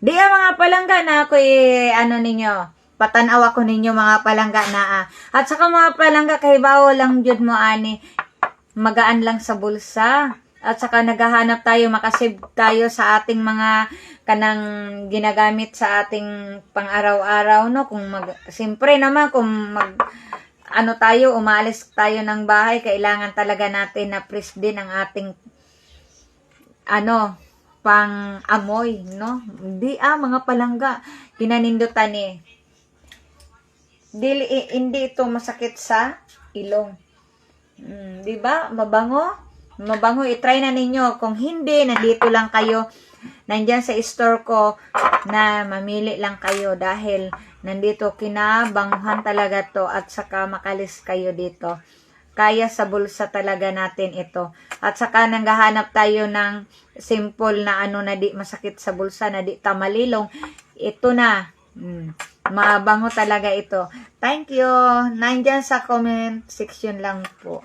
Di mga palangga na ako ano ninyo, patanaw ako ninyo mga palangga na At saka mga palangga, kahibawo lang jud mo ani, magaan lang sa bulsa. At saka naghahanap tayo, makasave tayo sa ating mga kanang ginagamit sa ating pang-araw-araw, no? Siyempre naman, kung ano tayo, umalis tayo ng bahay, kailangan talaga natin na press din ang ating pang-amoy, no? Di mga palangga, pinanindutan hindi ito masakit sa ilong. Di ba? Mabango? Mabango, i-try na ninyo. Kung hindi, nandito lang kayo, nandyan sa store ko, na mamili lang kayo dahil nandito kinabanguhan talaga to at saka makalis kayo dito. Kaya sa bulsa talaga natin ito. At saka nanghahanap tayo ng simple na na di masakit sa bulsa, na di tamalilong. Ito na. Mabango talaga ito. Thank you. Nandyan sa comment section lang po.